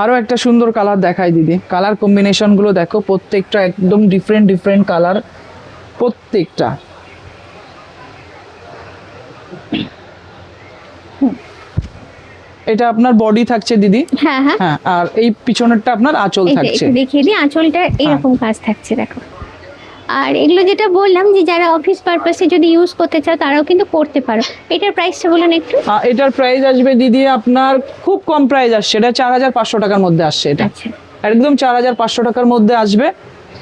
আরো একটা সুন্দর কালার দেখাই দিদি, কালার কম্বিনেশন গুলো দেখো, প্রত্যেকটা একদম ডিফারেন্ট ডিফারেন্ট কালার প্রত্যেকটা। এটা আপনার বডি থাকছে দিদি। হ্যাঁ হ্যাঁ, হ্যাঁ, আর এই পিছনেরটা আপনার আঁচল এই যে থাকছে। একটু দেখিয়ে দিই, আঁচলটা এরকম কাজ থাকছে দেখো। আর এগুলো যেটা বললাম যে যারা অফিস পারপাসে যদি ইউজ করতে চাও তারাও কিন্তু করতে পারো। এটার প্রাইসটা বলুন একটু। এটার প্রাইস আসবে দিদি আপনার খুব কম প্রাইস আসছে, এটা 4500 টাকার মধ্যে আসছে। এটা আচ্ছা, একদম 4500 টাকার মধ্যে আসবে।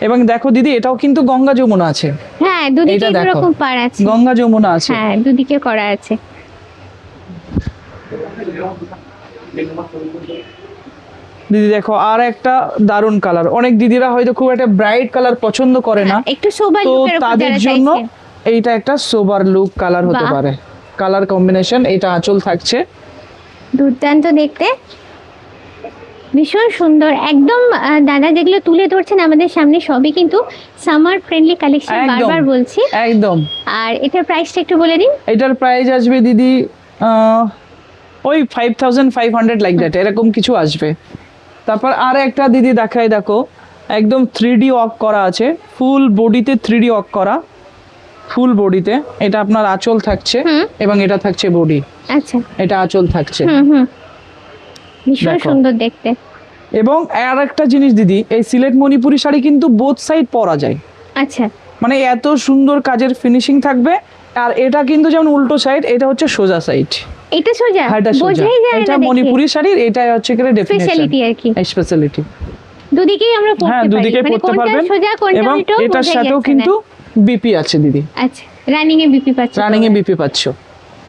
এবং দেখো দিদি, এটাও কিন্তু গঙ্গা যমুনা আছে। হ্যাঁ দুদিকে এটা দেখো, এরকম পার আছে, গঙ্গা যমুনা আছে। হ্যাঁ দুদিকে করা আছে। দিদি দেখো আর একটা দারুন কালার, অনেক দিদিরা হয়তো খুব একটা ব্রাইট কালার পছন্দ করে না, একটু সোবার তো লুকের উপর তাদের যারা জন্য চাইছে। এইটা একটা সোবার লুক কালার হতে বাহ। পারে। কালার কম্বিনেশন, এটা আঁচল থাকছে। দুর্দান্ত দেখতে, ভীষণ সুন্দর একদম। দাদা যেগুলো তুলে ধরছেন আমাদের সামনে সবই কিন্তু সামার ফ্রেন্ডলি কালেকশন, একদম বারবার বলছি। একদম। আর এটার প্রাইসটা একটু বলে দিন। এটার প্রাইস আসবে দিদি ওই 5500 লাইক দ্যাট, এরকম কিছু আসবে। তারপর আর একটা দিদি দেখাই, দেখো একদম 3D ওয়ার্ক করা আছে, ফুল বডিতে 3D ওয়ার্ক করা, ফুল বডিতে। এটা আপনার আঁচল থাকছে এবং এটা থাকছে বডি। আচ্ছা, এটা আঁচল থাকছে। ভীষণ দেখো। সুন্দর দেখতে। এবং আর একটা জিনিস দিদি, এই সিলেট মণিপুরি শাড়ি কিন্তু বোথ সাইড পরা যায়, আচ্ছা, মানে এত সুন্দর কাজের ফিনিশিং থাকবে। আর এটা কিন্তু যেমন উল্টো সাইড, এটা হচ্ছে সোজা সাইড। এটা সোজা, হ্যাঁ, এটা সোজা। বোঝাই যায় এটা না দেখে। মণিপুরি শাড়ির, এটাই হচ্ছে কি ডেফিনেশন, স্পেশালিটি আর কি, স্পেশালিটি। দুদিকেই আমরা পড়তে হ্যাঁ, পারি, দুদিকে মানে পড়তে কোনটা পারবেন। সোজা কোনটা এবং উল্টো এটার বোঝাই সাথেও যাচ্ছে না। কিন্তু বিপি আছে দিদি, আচ্ছা, রানিং এ বিপি পাচ্ছ? রানিং এ বিপি পাচ্ছো।